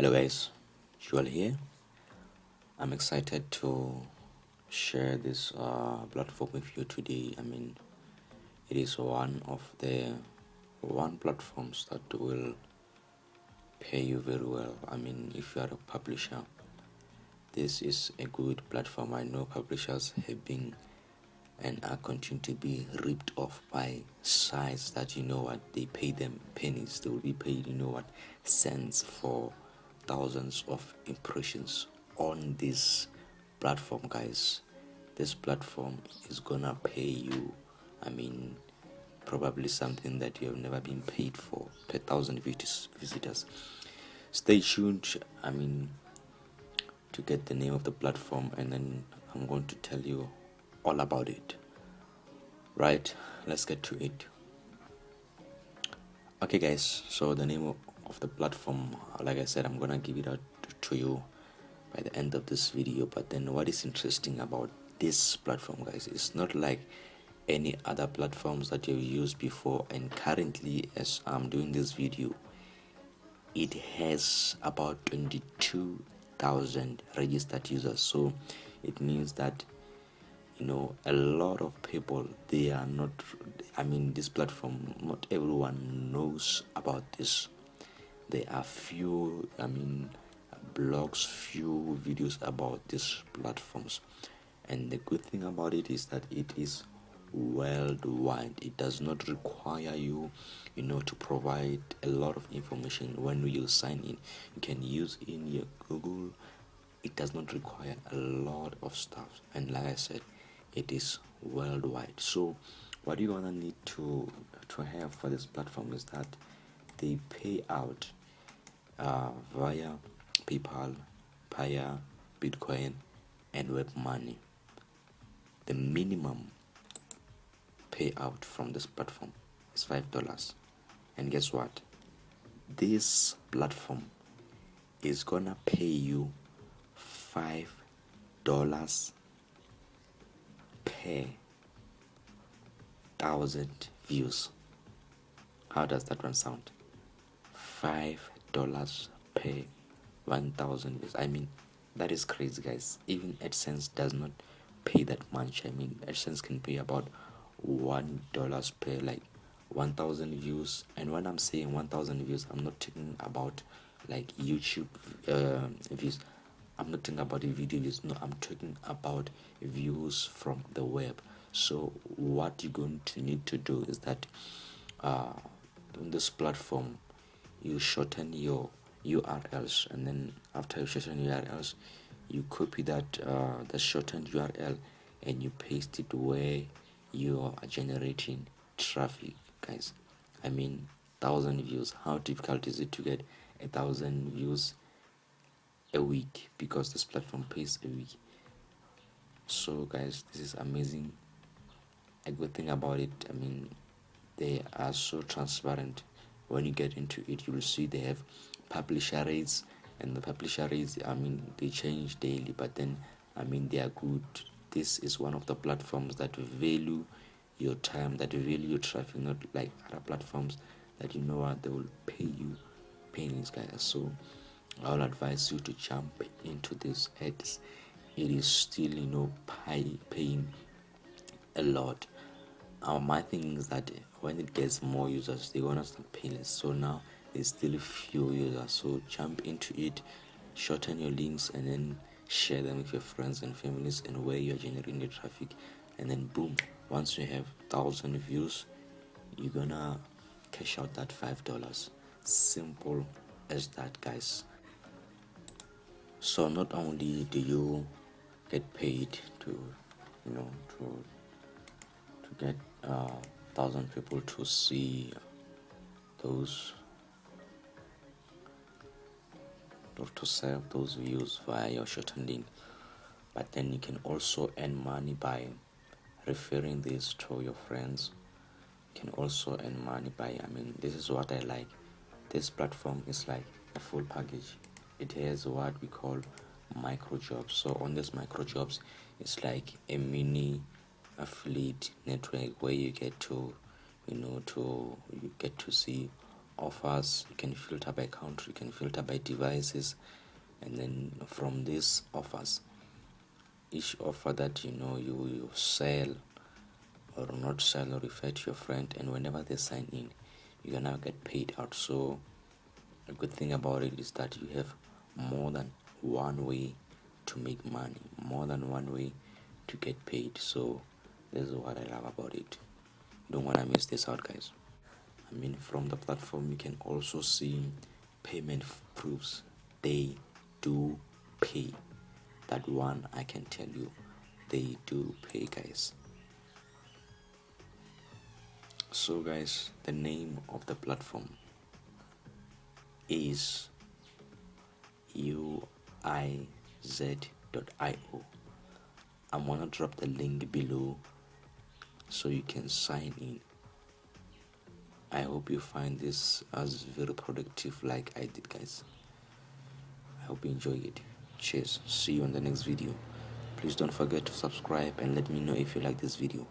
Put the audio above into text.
Hello guys, Joel here. I'm excited to share this platform with you today. It is one of the platforms that will pay you very well. If you are a publisher, this is a good platform. I know publishers have been and are continuing to be ripped off by sites that they pay them pennies. They will be paid cents for thousands of impressions on this platform, guys. This platform is gonna pay you probably something that you have never been paid for per thousand visitors. Stay tuned to get the name of the platform, and then I'm going to tell you all about it. Right, let's get to it. Okay guys, so the name of the platform, like I said, I'm gonna give it out to you by the end of this video. But then what is interesting about this platform, guys, it's not like any other platforms that you've used before. And currently, as I'm doing this video, it has about 22,000 registered users. So it means that a lot of people, they are not, this platform, not everyone knows about this. There are few blogs, few videos about these platforms. And the good thing about it is that it is worldwide. It does not require you to provide a lot of information when you sign in. You can use in your Google. It does not require a lot of stuff, and like I said, it is worldwide. So what you're gonna need to have for this platform is that they pay out via PayPal, Paya, Bitcoin, and web money. The minimum payout from this platform is $5. And guess what? This platform is gonna pay you $5 per 1,000 views. How does that one sound? $5 per 1,000 views. That is crazy, guys. Even AdSense does not pay that much. AdSense can pay about $1 per 1,000 views. And when I'm saying 1,000 views, I'm not talking about YouTube views. I'm not talking about the video views. No, I'm talking about views from the web. So what you're going to need to do is that on this platform, you shorten your URLs, and then after you shorten URLs, you copy that the shortened URL and you paste it where you are generating traffic, guys. 1,000 views. How difficult is it to get 1,000 views a week? Because this platform pays a week. So guys, this is amazing. A good thing about it, they are so transparent. When you get into it, you will see they have publisher rates, and the publisher rates, they change daily, but then they are good. This is one of the platforms that value your time, that value your traffic, not like other platforms that they will pay you pennies, guys. So I'll advise you to jump into this ads. It is still paying a lot. My thing is that when it gets more users, they're gonna start paying less. So now there's still few users, so jump into it, shorten your links, and then share them with your friends and families and where you're generating the traffic. And then boom, once you have 1,000 views, you're gonna cash out that $5. Simple as that, guys. So not only do you get paid to get 1,000 people to see those, or to save those views via your shortened link, but then you can also earn money by referring this to your friends. You can also earn money by, this is what I like. This platform is like a full package. It has what we call micro jobs. So on this micro jobs, it's like a mini affiliate network where you get to you get to see offers. You can filter by country, you can filter by devices, and then from these offers, each offer that you sell or not sell or refer to your friend, and whenever they sign in, you're gonna get paid out. So a good thing about it is that you have more than one way to make money, more than one way to get paid. So this is what I love about it. You don't want to miss this out, guys. I mean, from the platform you can also see payment proofs. They do pay. That one I can tell you, they do pay, guys. So guys, the name of the platform is uiz.io. I'm gonna drop the link below so you can sign in. I hope you find this as very productive like I did, guys. I hope you enjoy it. Cheers. See you in the next video. Please don't forget to subscribe and let me know if you like this video.